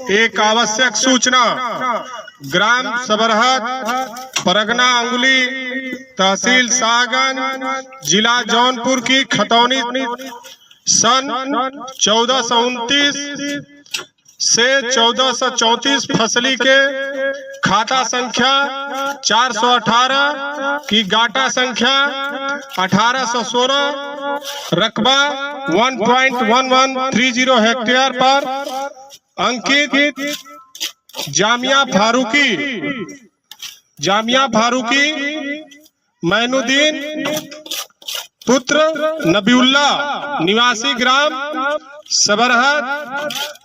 एक आवश्यक सूचना। ग्राम सबरहद, परगना अंगुली, तहसील शाहगंज, जिला जौनपुर की खतौनी सन 1429 से 1434 फसली के खाता संख्या 418 की गाटा संख्या 1816, रकबा 1.1130 हेक्टेयर पर अंकित जामिया फारूकी मैनुद्दीन पुत्र नबीउल्ला निवासी ग्राम सबरहद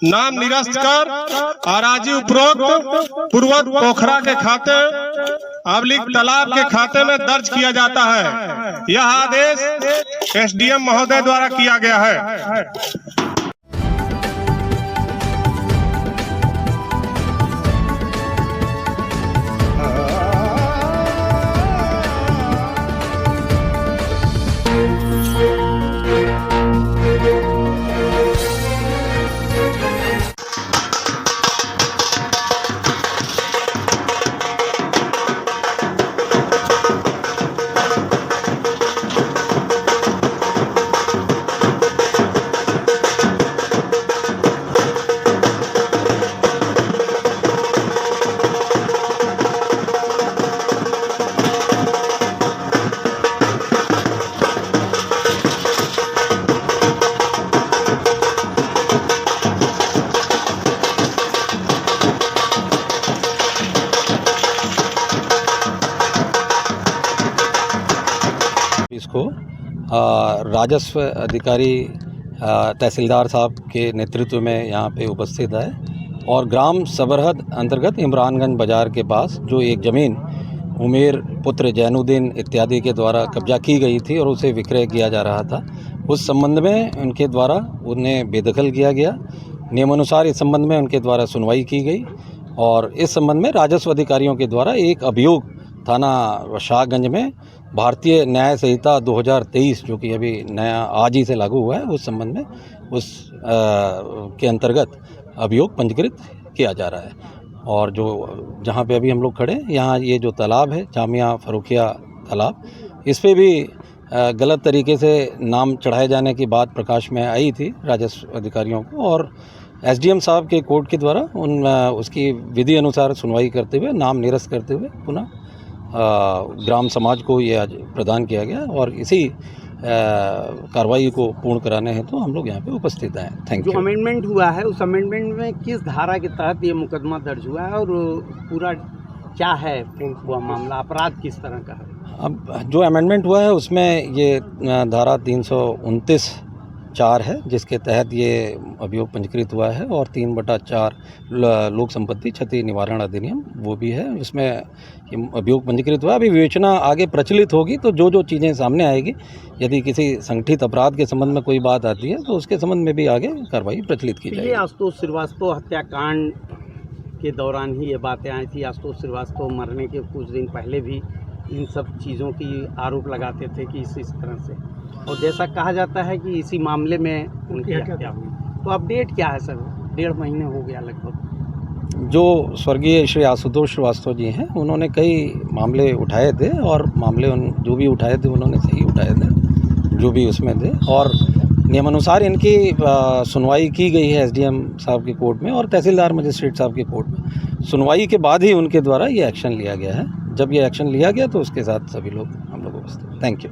नाम निरस्त कर अराजी उपरोक्त पूर्वत पोखरा के खाते तालाब के खाते में दर्ज किया जाता है। यह आदेश एसडीएम महोदय द्वारा किया गया है। इसको राजस्व अधिकारी तहसीलदार साहब के नेतृत्व में यहाँ पे उपस्थित है और ग्राम सबरहद अंतर्गत इमरानगंज बाज़ार के पास जो एक ज़मीन उमेर पुत्र जैनुद्दीन इत्यादि के द्वारा कब्जा की गई थी और उसे विक्रय किया जा रहा था, उस संबंध में उनके द्वारा उन्हें बेदखल किया गया। नियमानुसार इस संबंध में उनके द्वारा सुनवाई की गई और इस संबंध में राजस्व अधिकारियों के द्वारा एक अभियोग थाना शाहगंज में भारतीय न्याय संहिता 2023 जो कि अभी नया आज ही से लागू हुआ है, उस संबंध में उस के अंतर्गत अभियोग पंजीकृत किया जा रहा है। और जो जहाँ पे अभी हम लोग खड़े यहाँ ये जो तालाब है जामिया फारूकिया तालाब, इस पे भी गलत तरीके से नाम चढ़ाए जाने की बात प्रकाश में आई थी राजस्व अधिकारियों को और एसडीएम साहब के कोर्ट के द्वारा उसकी विधि अनुसार सुनवाई करते हुए नाम निरस्त करते हुए पुनः ग्राम समाज को ये आज प्रदान किया गया और इसी कार्रवाई को पूर्ण कराने हेतु हम लोग यहाँ पे उपस्थित हैं। Thank you. जो अमेंडमेंट हुआ है उस अमेंडमेंट में किस धारा के तहत ये मुकदमा दर्ज हुआ है और पूरा क्या है वो मामला, अपराध किस तरह का है? अब जो अमेंडमेंट हुआ है उसमें ये धारा 329(4) है जिसके तहत ये अभियोग पंजीकृत हुआ है और 3/4 लोक संपत्ति क्षति निवारण अधिनियम वो भी है, उसमें अभियोग पंजीकृत हुआ। अभी विवेचना आगे प्रचलित होगी तो जो चीज़ें सामने आएगी, यदि किसी संगठित अपराध के संबंध में कोई बात आती है तो उसके संबंध में भी आगे कार्रवाई प्रचलित की जाएगी। आशुतोष श्रीवास्तव हत्याकांड के दौरान ही ये बातें आई थी। आशुतोष श्रीवास्तव मरने के कुछ दिन पहले भी इन सब चीज़ों की आरोप लगाते थे कि इस तरह से, और जैसा कहा जाता है कि इसी मामले में उनकी हत्या हुई। तो अपडेट क्या है सर? 1.5 महीने हो गया लगभग। जो स्वर्गीय श्री आशुतोष श्रीवास्तव जी हैं उन्होंने कई मामले उठाए थे और मामले जो भी उठाए थे उन्होंने सही उठाए थे जो भी उसमें थे और नियमानुसार इनकी सुनवाई की गई है एसडीएम साहब के कोर्ट में और तहसीलदार मजिस्ट्रेट साहब के कोर्ट में। सुनवाई के बाद ही उनके द्वारा ये एक्शन लिया गया है। जब ये एक्शन लिया गया तो उसके साथ सभी लोग हम लोग उपस्थित। Thank you.